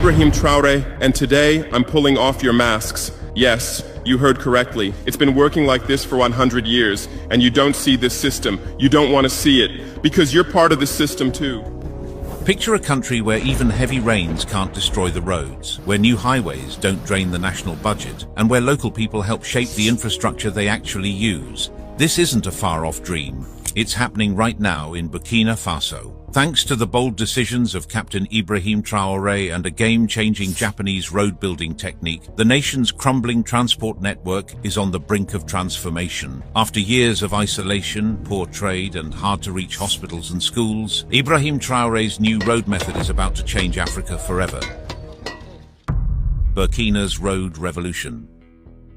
Ibrahim Traoré, and today I'm pulling off your masks. Yes, you heard correctly. It's been working like this for 100 years, and you don't see this system. You don't want to see it, because you're part of the system too. Picture a country where even heavy rains can't destroy the roads, where new highways don't drain the national budget, and where local people help shape the infrastructure they actually use. This isn't a far-off dream. It's happening right now in Burkina Faso. Thanks to the bold decisions of Captain Ibrahim Traoré and a game-changing Japanese road-building technique, the nation's crumbling transport network is on the brink of transformation. After years of isolation, poor trade, and hard-to-reach hospitals and schools, Ibrahim Traoré's new road method is about to change Africa forever. Burkina's Road Revolution.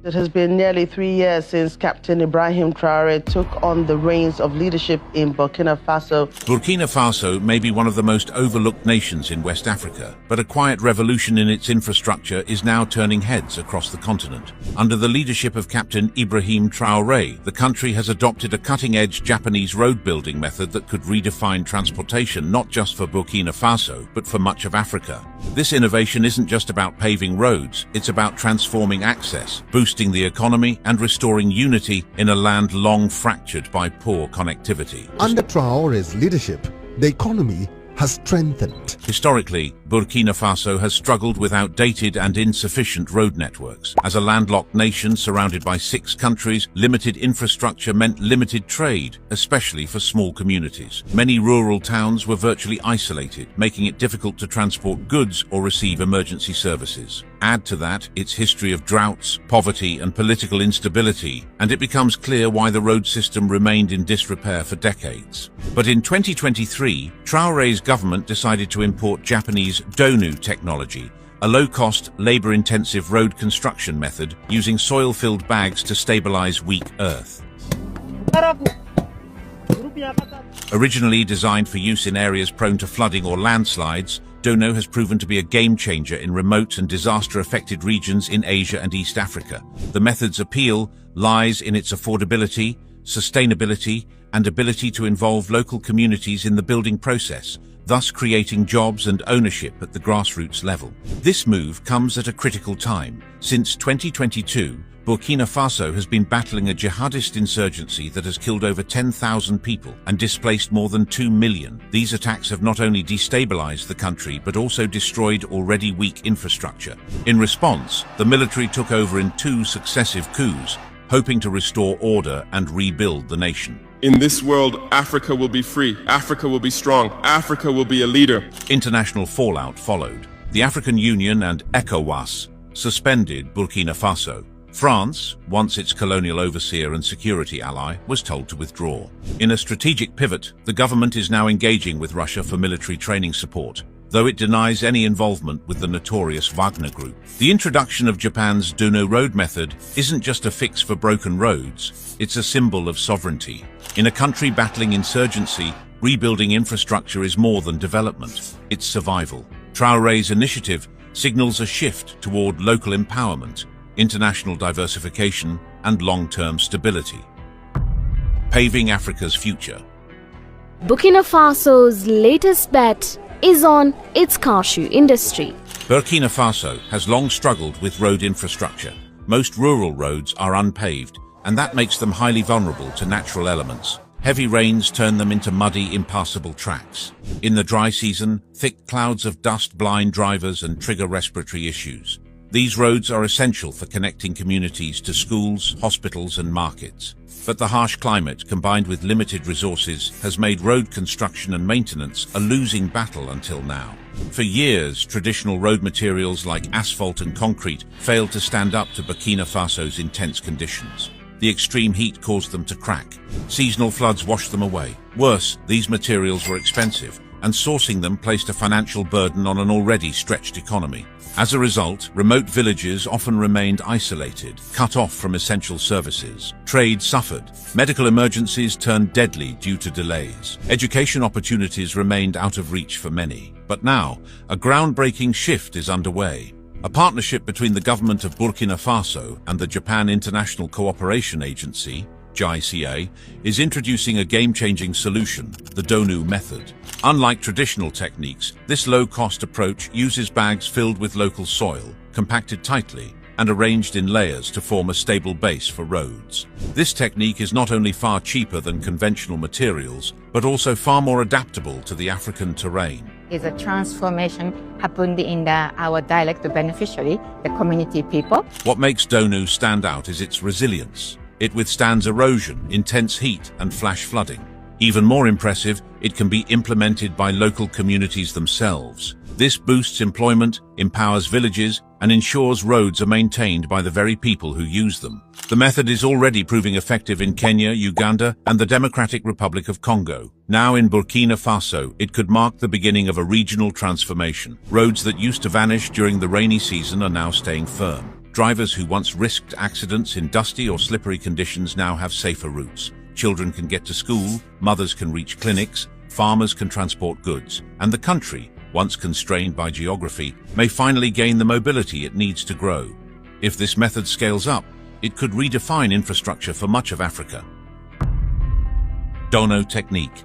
It has been nearly 3 years since Captain Ibrahim Traoré took on the reins of leadership in Burkina Faso. Burkina Faso may be one of the most overlooked nations in West Africa, but a quiet revolution in its infrastructure is now turning heads across the continent. Under the leadership of Captain Ibrahim Traoré, the country has adopted a cutting-edge Japanese road-building method that could redefine transportation not just for Burkina Faso, but for much of Africa. This innovation isn't just about paving roads, it's about transforming access, boosting the economy and restoring unity in a land long fractured by poor connectivity. Under Traoré's leadership, the economy has strengthened. Historically, Burkina Faso has struggled with outdated and insufficient road networks. As a landlocked nation surrounded by 6 countries, limited infrastructure meant limited trade, especially for small communities. Many rural towns were virtually isolated, making it difficult to transport goods or receive emergency services. Add to that its history of droughts, poverty, and political instability, and it becomes clear why the road system remained in disrepair for decades. But in 2023, Traoré's government decided to import Japanese Donu technology, a low-cost, labor-intensive road construction method using soil-filled bags to stabilize weak earth. Originally designed for use in areas prone to flooding or landslides, Donu has proven to be a game-changer in remote and disaster-affected regions in Asia and East Africa. The method's appeal lies in its affordability, sustainability, and ability to involve local communities in the building process, thus creating jobs and ownership at the grassroots level. This move comes at a critical time. Since 2022, Burkina Faso has been battling a jihadist insurgency that has killed over 10,000 people and displaced more than 2 million. These attacks have not only destabilized the country but also destroyed already weak infrastructure. In response, the military took over in 2 successive coups, hoping to restore order and rebuild the nation. In this world, Africa will be free, Africa will be strong, Africa will be a leader. International fallout followed. The African Union and ECOWAS suspended Burkina Faso. France, once its colonial overseer and security ally, was told to withdraw. In a strategic pivot, the government is now engaging with Russia for military training support, though it denies any involvement with the notorious Wagner Group. The introduction of Japan's Donu road method isn't just a fix for broken roads, it's a symbol of sovereignty. In a country battling insurgency, rebuilding infrastructure is more than development, it's survival. Traoré's initiative signals a shift toward local empowerment, international diversification, and long-term stability. Paving Africa's future. Burkina Faso's latest bet is on its car shoe industry. Burkina Faso has long struggled with road infrastructure. Most rural roads are unpaved, and that makes them highly vulnerable to natural elements. Heavy rains turn them into muddy, impassable tracks. In the dry season, thick clouds of dust blind drivers and trigger respiratory issues. These roads are essential for connecting communities to schools, hospitals, and markets. But the harsh climate, combined with limited resources, has made road construction and maintenance a losing battle until now. For years, traditional road materials like asphalt and concrete failed to stand up to Burkina Faso's intense conditions. The extreme heat caused them to crack. Seasonal floods washed them away. Worse, these materials were expensive, and sourcing them placed a financial burden on an already stretched economy. As a result, remote villages often remained isolated, cut off from essential services. Trade suffered. Medical emergencies turned deadly due to delays. Education opportunities remained out of reach for many. But now, a groundbreaking shift is underway. A partnership between the government of Burkina Faso and the Japan International Cooperation Agency, JICA, is introducing a game-changing solution, the Donu method. Unlike traditional techniques, this low-cost approach uses bags filled with local soil, compacted tightly, and arranged in layers to form a stable base for roads. This technique is not only far cheaper than conventional materials, but also far more adaptable to the African terrain. Is a transformation happened in our direct beneficiary, the community people. What makes Donu stand out is its resilience. It withstands erosion, intense heat, and flash flooding. Even more impressive, it can be implemented by local communities themselves. This boosts employment, empowers villages, and ensures roads are maintained by the very people who use them. The method is already proving effective in Kenya, Uganda, and the Democratic Republic of Congo. Now in Burkina Faso, it could mark the beginning of a regional transformation. Roads that used to vanish during the rainy season are now staying firm. Drivers who once risked accidents in dusty or slippery conditions now have safer routes. Children can get to school, mothers can reach clinics, farmers can transport goods, and the country, once constrained by geography, may finally gain the mobility it needs to grow. If this method scales up, it could redefine infrastructure for much of Africa. Dono technique.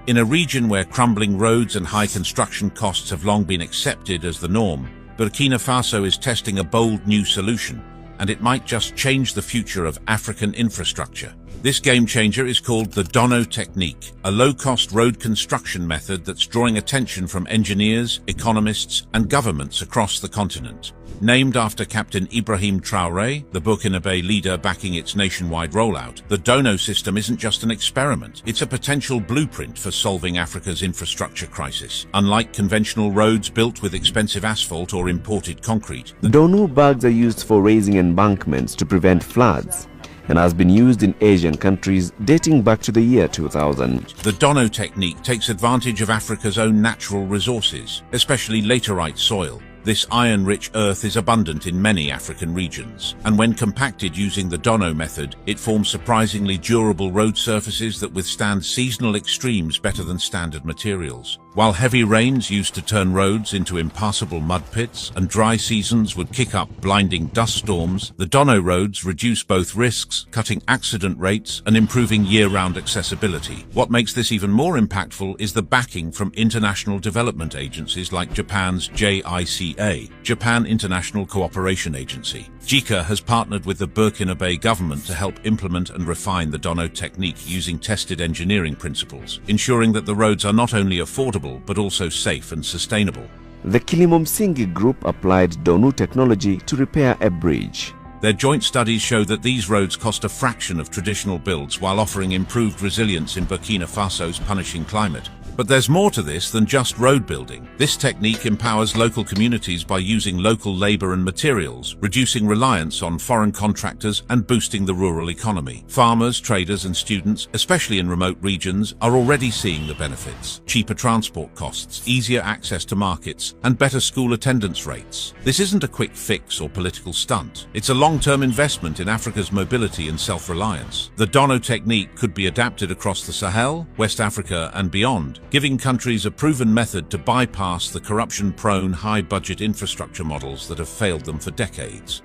In a region where crumbling roads and high construction costs have long been accepted as the norm, Burkina Faso is testing a bold new solution, and it might just change the future of African infrastructure. This game changer is called the Dono technique, a low-cost road construction method that's drawing attention from engineers, economists, and governments across the continent. Named after Captain Ibrahim Traoré, the Burkinabe leader backing its nationwide rollout, the Dono system isn't just an experiment. It's a potential blueprint for solving Africa's infrastructure crisis. Unlike conventional roads built with expensive asphalt or imported concrete, the Dono bags are used for raising embankments to prevent floods, and has been used in Asian countries dating back to the year 2000. The Dono technique takes advantage of Africa's own natural resources, especially laterite soil. This iron-rich earth is abundant in many African regions, and when compacted using the Dono method, it forms surprisingly durable road surfaces that withstand seasonal extremes better than standard materials. While heavy rains used to turn roads into impassable mud pits, and dry seasons would kick up blinding dust storms, the Dono roads reduce both risks, cutting accident rates and improving year-round accessibility. What makes this even more impactful is the backing from international development agencies like Japan's JICA, Japan International Cooperation Agency. JICA has partnered with the Burkinabe government to help implement and refine the Dono technique using tested engineering principles, ensuring that the roads are not only affordable but also safe and sustainable. The Kilimomsingi group applied Donu technology to repair a bridge. Their joint studies show that these roads cost a fraction of traditional builds while offering improved resilience in Burkina Faso's punishing climate. But there's more to this than just road building. This technique empowers local communities by using local labor and materials, reducing reliance on foreign contractors and boosting the rural economy. Farmers, traders, and students, especially in remote regions, are already seeing the benefits. Cheaper transport costs, easier access to markets, and better school attendance rates. This isn't a quick fix or political stunt. It's a long-term investment in Africa's mobility and self-reliance. The Dono technique could be adapted across the Sahel, West Africa, and beyond, giving countries a proven method to bypass the corruption-prone high-budget infrastructure models that have failed them for decades.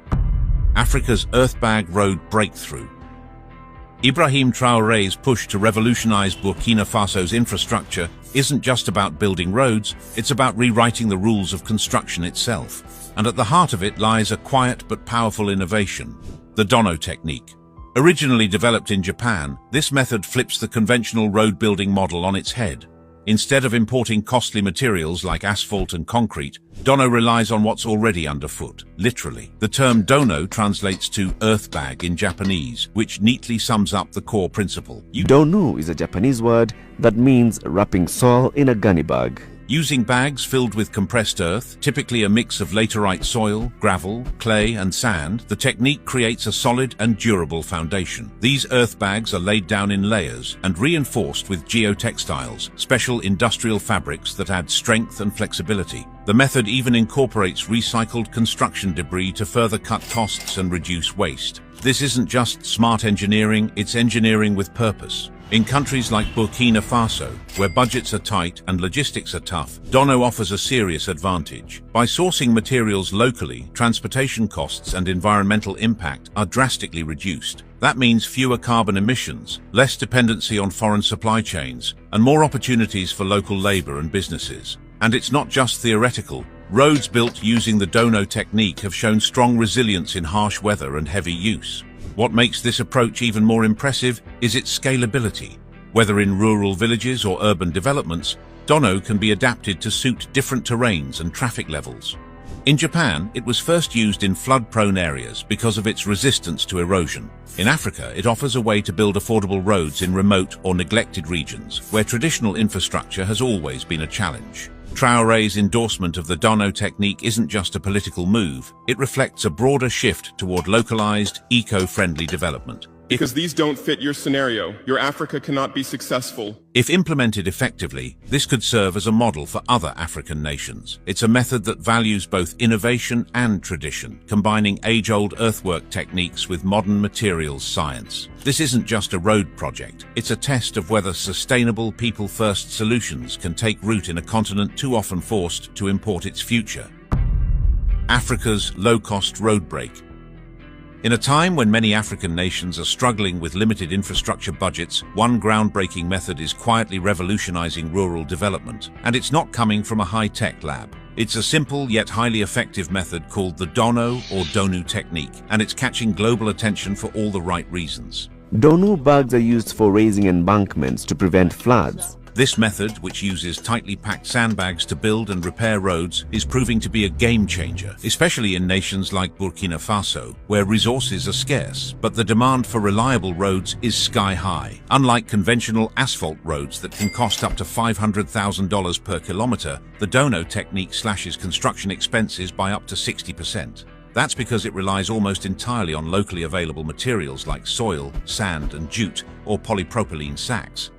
Africa's Earthbag Road Breakthrough. Ibrahim Traoré's push to revolutionize Burkina Faso's infrastructure isn't just about building roads, it's about rewriting the rules of construction itself. And at the heart of it lies a quiet but powerful innovation, the Dono technique. Originally developed in Japan, this method flips the conventional road-building model on its head. Instead of importing costly materials like asphalt and concrete, Dono relies on what's already underfoot, literally. The term Dono translates to earthbag in Japanese, which neatly sums up the core principle. Donu is a Japanese word that means wrapping soil in a gunny bag. Using bags filled with compressed earth, typically a mix of laterite soil, gravel, clay, and sand, the technique creates a solid and durable foundation. These earth bags are laid down in layers and reinforced with geotextiles, special industrial fabrics that add strength and flexibility. The method even incorporates recycled construction debris to further cut costs and reduce waste. This isn't just smart engineering, it's engineering with purpose. In countries like Burkina Faso, where budgets are tight and logistics are tough, Dono offers a serious advantage. By sourcing materials locally, transportation costs and environmental impact are drastically reduced. That means fewer carbon emissions, less dependency on foreign supply chains, and more opportunities for local labor and businesses. And it's not just theoretical. Roads built using the Dono technique have shown strong resilience in harsh weather and heavy use. What makes this approach even more impressive is its scalability. Whether in rural villages or urban developments, Dono can be adapted to suit different terrains and traffic levels. In Japan, it was first used in flood-prone areas because of its resistance to erosion. In Africa, it offers a way to build affordable roads in remote or neglected regions, where traditional infrastructure has always been a challenge. Traoré's endorsement of the Dono technique isn't just a political move, it reflects a broader shift toward localized, eco-friendly development. Because these don't fit your scenario, your Africa cannot be successful. If implemented effectively, this could serve as a model for other African nations. It's a method that values both innovation and tradition, combining age-old earthwork techniques with modern materials science. This isn't just a road project, it's a test of whether sustainable, people-first solutions can take root in a continent too often forced to import its future. Africa's low-cost road break. In a time when many African nations are struggling with limited infrastructure budgets, one groundbreaking method is quietly revolutionizing rural development, and it's not coming from a high-tech lab. It's a simple yet highly effective method called the Dono or Donu technique, and it's catching global attention for all the right reasons. Donu bags are used for raising embankments to prevent floods. This method, which uses tightly packed sandbags to build and repair roads, is proving to be a game changer, especially in nations like Burkina Faso, where resources are scarce, but the demand for reliable roads is sky high. Unlike conventional asphalt roads that can cost up to $500,000 per kilometer, the Dono technique slashes construction expenses by up to 60%. That's because it relies almost entirely on locally available materials like soil, sand, and jute, or polypropylene sacks.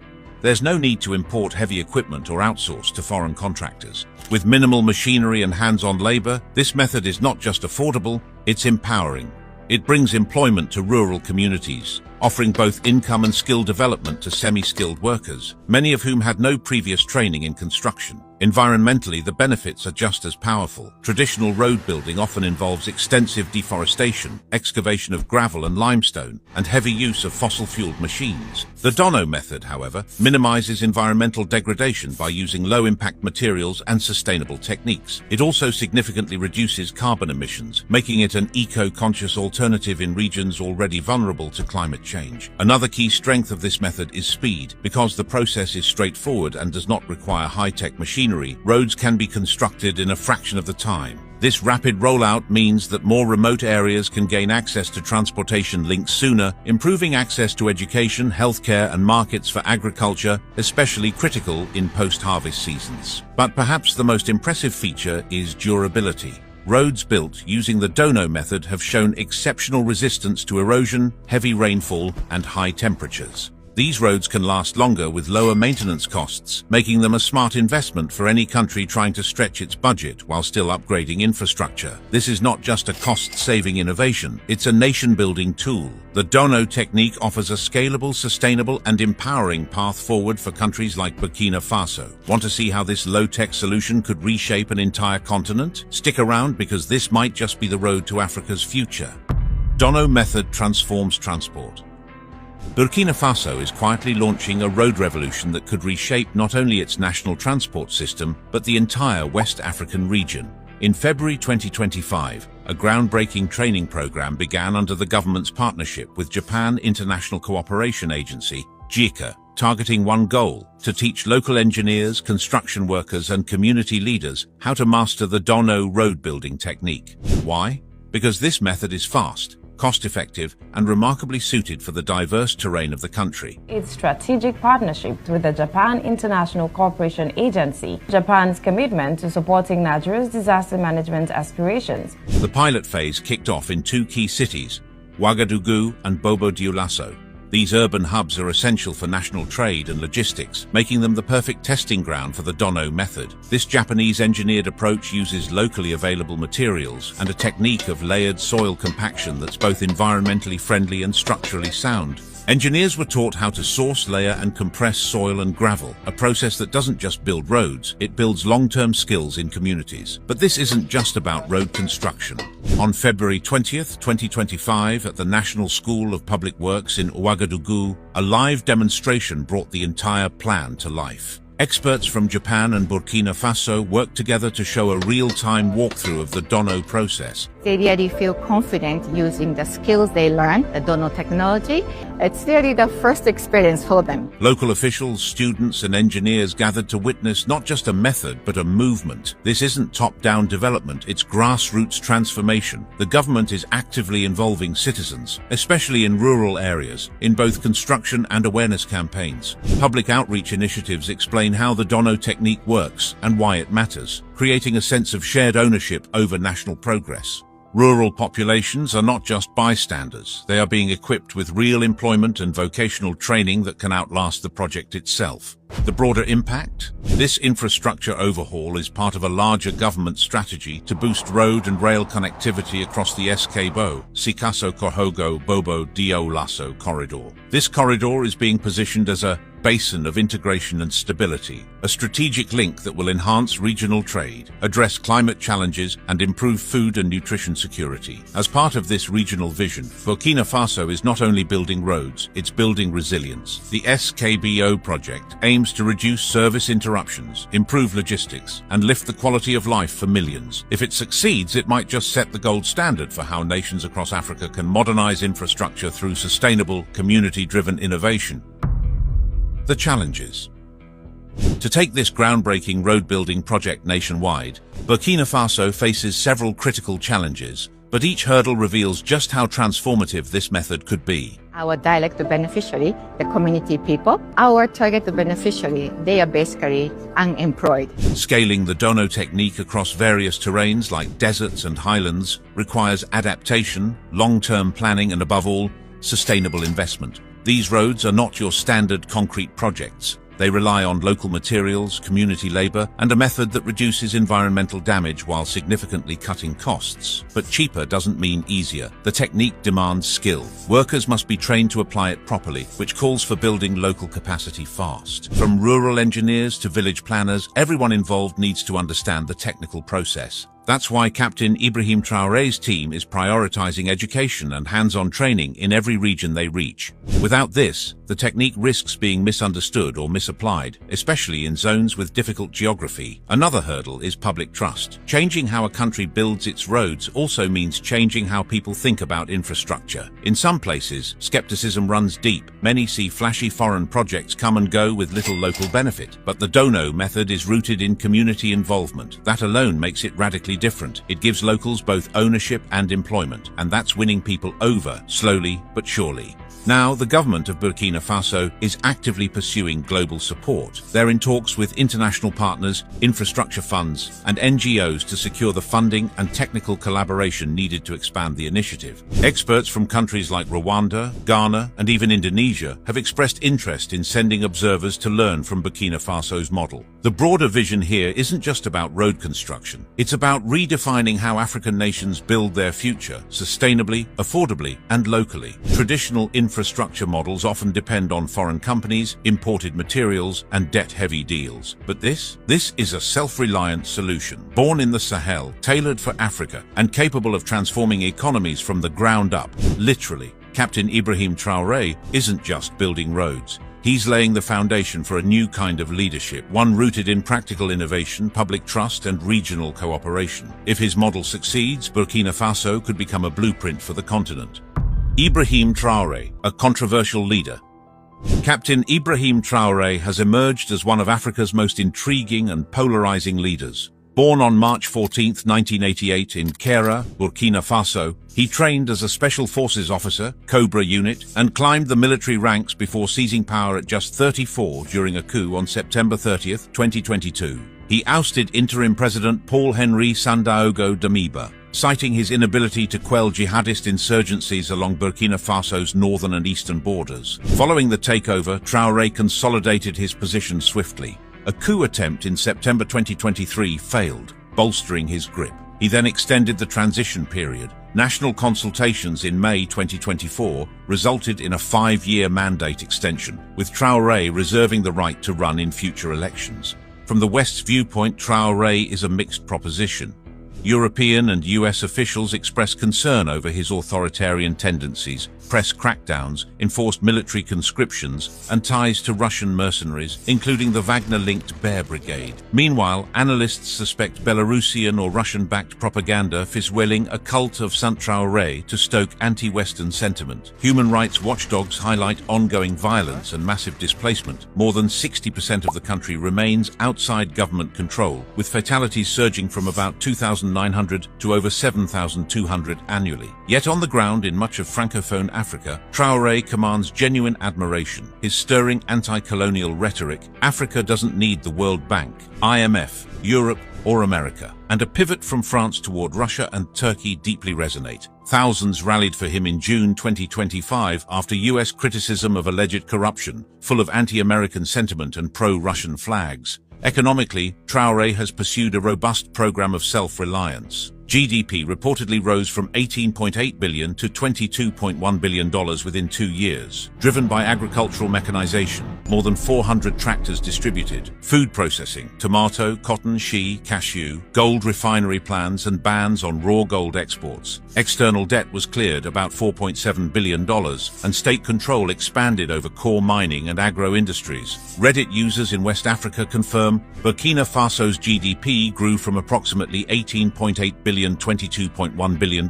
There's no need to import heavy equipment or outsource to foreign contractors. With minimal machinery and hands-on labor, this method is not just affordable, it's empowering. It brings employment to rural communities, offering both income and skill development to semi-skilled workers, many of whom had no previous training in construction. Environmentally, the benefits are just as powerful. Traditional road building often involves extensive deforestation, excavation of gravel and limestone, and heavy use of fossil-fueled machines. The Dono method, however, minimizes environmental degradation by using low-impact materials and sustainable techniques. It also significantly reduces carbon emissions, making it an eco-conscious alternative in regions already vulnerable to climate change. Another key strength of this method is speed. Because the process is straightforward and does not require high-tech machinery, roads can be constructed in a fraction of the time. This rapid rollout means that more remote areas can gain access to transportation links sooner, improving access to education, healthcare, and markets for agriculture, especially critical in post-harvest seasons. But perhaps the most impressive feature is durability. Roads built using the Dono method have shown exceptional resistance to erosion, heavy rainfall, and high temperatures. These roads can last longer with lower maintenance costs, making them a smart investment for any country trying to stretch its budget while still upgrading infrastructure. This is not just a cost-saving innovation, it's a nation-building tool. The Dono technique offers a scalable, sustainable, and empowering path forward for countries like Burkina Faso. Want to see how this low-tech solution could reshape an entire continent? Stick around because this might just be the road to Africa's future. Dono method transforms transport. Burkina Faso is quietly launching a road revolution that could reshape not only its national transport system, but the entire West African region. In February 2025, a groundbreaking training program began under the government's partnership with Japan International Cooperation Agency, JICA, targeting one goal: to teach local engineers, construction workers, and community leaders how to master the Dono road building technique. Why? Because this method is fast, cost-effective, and remarkably suited for the diverse terrain of the country. Its strategic partnership with the Japan International Cooperation Agency, Japan's commitment to supporting Nigeria's disaster management aspirations. The pilot phase kicked off in two key cities, Ouagadougou and Bobo-Dioulasso. These urban hubs are essential for national trade and logistics, making them the perfect testing ground for the Dono method. This Japanese-engineered approach uses locally available materials and a technique of layered soil compaction that's both environmentally friendly and structurally sound. Engineers were taught how to source, layer and compress soil and gravel, a process that doesn't just build roads, it builds long-term skills in communities. But this isn't just about road construction. On February 20th, 2025, at the National School of Public Works in Ouagadougou, a live demonstration brought the entire plan to life. Experts from Japan and Burkina Faso worked together to show a real-time walkthrough of the Dono process. They really feel confident using the skills they learned, the Dono technology. It's really the first experience for them. Local officials, students and engineers gathered to witness not just a method, but a movement. This isn't top-down development, it's grassroots transformation. The government is actively involving citizens, especially in rural areas, in both construction and awareness campaigns. Public outreach initiatives explain how the Dono technique works and why it matters, creating a sense of shared ownership over national progress. Rural populations are not just bystanders. They are being equipped with real employment and vocational training that can outlast the project itself. The broader impact? This infrastructure overhaul is part of a larger government strategy to boost road and rail connectivity across the SK-BO, Sikasso-Korhogo-Bobo-Dioulasso corridor. This corridor is being positioned as a basin of integration and stability, a strategic link that will enhance regional trade, address climate challenges, and improve food and nutrition security. As part of this regional vision, Burkina Faso is not only building roads, it's building resilience. The SK-BO project aims to reduce service interruptions, improve logistics, and lift the quality of life for millions. If it succeeds, it might just set the gold standard for how nations across Africa can modernize infrastructure through sustainable, community-driven innovation. The challenges. To take this groundbreaking road-building project nationwide, Burkina Faso faces several critical challenges, but each hurdle reveals just how transformative this method could be. Our direct beneficiary, the community people, our target beneficiary, they are basically unemployed. Scaling the Dono technique across various terrains like deserts and highlands requires adaptation, long-term planning, and above all, sustainable investment. These roads are not your standard concrete projects. They rely on local materials, community labor, and a method that reduces environmental damage while significantly cutting costs. But cheaper doesn't mean easier. The technique demands skill. Workers must be trained to apply it properly, which calls for building local capacity fast. From rural engineers to village planners, everyone involved needs to understand the technical process. That's why Captain Ibrahim Traoré's team is prioritizing education and hands-on training in every region they reach. Without this, the technique risks being misunderstood or misapplied, especially in zones with difficult geography. Another hurdle is public trust. Changing how a country builds its roads also means changing how people think about infrastructure. In some places, skepticism runs deep. Many see flashy foreign projects come and go with little local benefit. But the Dono method is rooted in community involvement. That alone makes it radically different. It gives locals both ownership and employment, and that's winning people over, slowly but surely. Now, the government of Burkina Faso is actively pursuing global support. They're in talks with international partners, infrastructure funds, and NGOs to secure the funding and technical collaboration needed to expand the initiative. Experts from countries like Rwanda, Ghana, and even Indonesia have expressed interest in sending observers to learn from Burkina Faso's model. The broader vision here isn't just about road construction. It's about redefining how African nations build their future, sustainably, affordably, and locally. Traditional infrastructure models often depend on foreign companies, imported materials, and debt-heavy deals. But this is a self-reliant solution, born in the Sahel, tailored for Africa, and capable of transforming economies from the ground up, literally. Captain Ibrahim Traoré isn't just building roads. He's laying the foundation for a new kind of leadership, one rooted in practical innovation, public trust, and regional cooperation. If his model succeeds, Burkina Faso could become a blueprint for the continent. Ibrahim Traoré, a controversial leader. Captain Ibrahim Traoré has emerged as one of Africa's most intriguing and polarizing leaders. Born on March 14, 1988 in Kera, Burkina Faso, he trained as a Special Forces officer, Cobra unit, and climbed the military ranks before seizing power at just 34 during a coup on September 30, 2022. He ousted interim President Paul-Henri Sandaogo Damiba, citing his inability to quell jihadist insurgencies along Burkina Faso's northern and eastern borders. Following the takeover, Traoré consolidated his position swiftly. A coup attempt in September 2023 failed, bolstering his grip. He then extended the transition period. National consultations in May 2024 resulted in a 5-year mandate extension, with Traoré reserving the right to run in future elections. From the West's viewpoint, Traoré is a mixed proposition. European and US officials express concern over his authoritarian tendencies, press crackdowns, enforced military conscriptions, and ties to Russian mercenaries, including the Wagner-linked Bear Brigade. Meanwhile, analysts suspect Belarusian or Russian-backed propaganda fueling a cult of Saint Traoré to stoke anti-Western sentiment. Human rights watchdogs highlight ongoing violence and massive displacement. More than 60% of the country remains outside government control, with fatalities surging from about 2,900 to over 7,200 annually. Yet on the ground in much of Francophone Africa, Traoré commands genuine admiration. His stirring anti-colonial rhetoric, Africa doesn't need the World Bank, IMF, Europe, or America, and a pivot from France toward Russia and Turkey deeply resonate. Thousands rallied for him in June 2025 after US criticism of alleged corruption, full of anti-American sentiment and pro-Russian flags. Economically, Traoré has pursued a robust program of self-reliance. GDP reportedly rose from $18.8 billion to $22.1 billion within 2 years, driven by agricultural mechanization, more than 400 tractors distributed, food processing, tomato, cotton, shea, cashew, gold refinery plans and bans on raw gold exports. External debt was cleared, about $4.7 billion, and state control expanded over core mining and agro-industries. Reddit users in West Africa confirm Burkina Faso's GDP grew from approximately $18.8 billion $22.1 billion.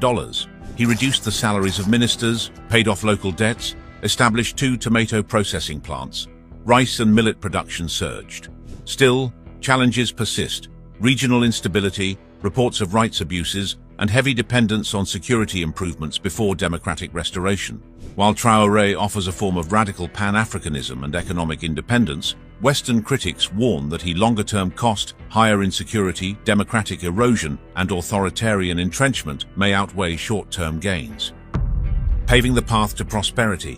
He reduced the salaries of ministers, paid off local debts, established 2 tomato processing plants. Rice and millet production surged. Still, challenges persist. Regional instability, reports of rights abuses, and heavy dependence on security improvements before democratic restoration. While Traoré offers a form of radical Pan-Africanism and economic independence, Western critics warn that his longer-term cost, higher insecurity, democratic erosion, and authoritarian entrenchment may outweigh short-term gains. Paving the path to prosperity.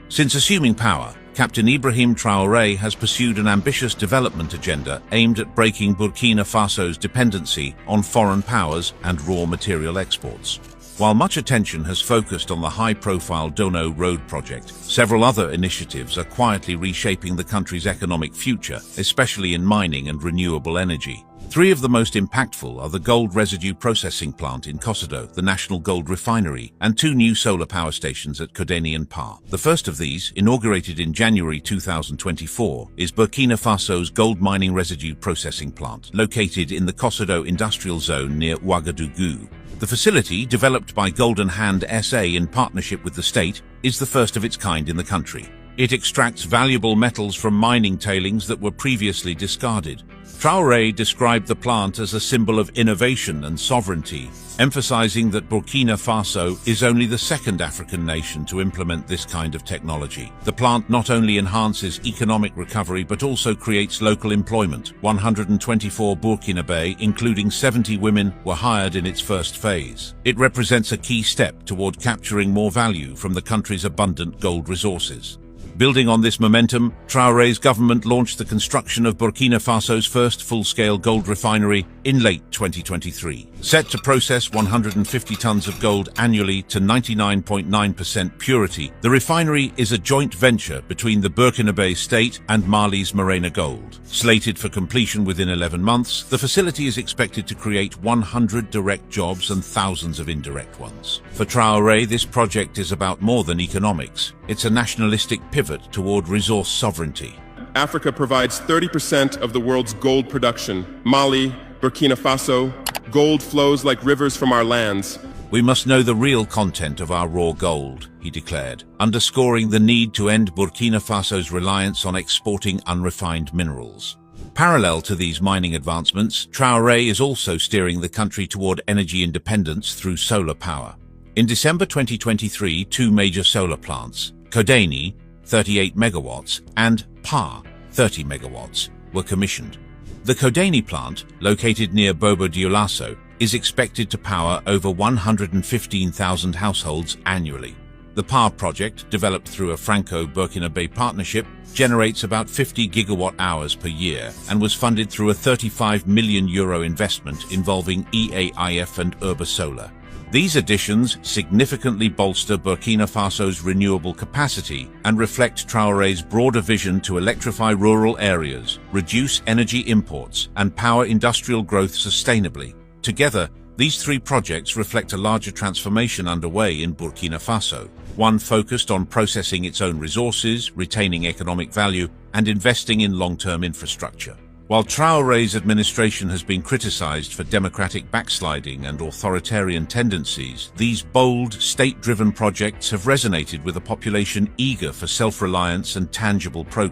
Since assuming power, Captain Ibrahim Traoré has pursued an ambitious development agenda aimed at breaking Burkina Faso's dependency on foreign powers and raw material exports. While much attention has focused on the high-profile Dono Road project, several other initiatives are quietly reshaping the country's economic future, especially in mining and renewable energy. 3 of the most impactful are the gold residue processing plant in Kosodo, the national gold refinery, and 2 new solar power stations at Kodeni and Pa. The first of these, inaugurated in January 2024, is Burkina Faso's gold mining residue processing plant, located in the Kosodo industrial zone near Ouagadougou. The facility, developed by Golden Hand SA in partnership with the state, is the first of its kind in the country. It extracts valuable metals from mining tailings that were previously discarded. Traoré described the plant as a symbol of innovation and sovereignty, emphasizing that Burkina Faso is only the 2nd African nation to implement this kind of technology. The plant not only enhances economic recovery but also creates local employment. 124 Burkinabe, including 70 women, were hired in its first phase. It represents a key step toward capturing more value from the country's abundant gold resources. Building on this momentum, Traoré's government launched the construction of Burkina Faso's first full-scale gold refinery in late 2023. Set to process 150 tons of gold annually to 99.9% purity, the refinery is a joint venture between the Burkinabe state and Mali's Morena Gold. Slated for completion within 11 months, the facility is expected to create 100 direct jobs and thousands of indirect ones. For Traoré, this project is about more than economics. It's a nationalistic pivot toward resource sovereignty. Africa provides 30% of the world's gold production. Mali, Burkina Faso, gold flows like rivers from our lands. We must know the real content of our raw gold, he declared, underscoring the need to end Burkina Faso's reliance on exporting unrefined minerals. Parallel to these mining advancements, Traoré is also steering the country toward energy independence through solar power. In December 2023, 2 major solar plants, Kodeni, 38 megawatts, and Pa, 30 megawatts, were commissioned. The Kodeni plant, located near Bobo Dioulasso, is expected to power over 115,000 households annually. The PAR project, developed through a Franco-Burkinabe partnership, generates about 50 gigawatt-hours per year and was funded through a €35 million investment involving EAIF and Urbasolar. These additions significantly bolster Burkina Faso's renewable capacity and reflect Traoré's broader vision to electrify rural areas, reduce energy imports, and power industrial growth sustainably. Together, these three projects reflect a larger transformation underway in Burkina Faso, one focused on processing its own resources, retaining economic value, and investing in long-term infrastructure. While Traoré's administration has been criticized for democratic backsliding and authoritarian tendencies, these bold, state-driven projects have resonated with a population eager for self-reliance and tangible progress.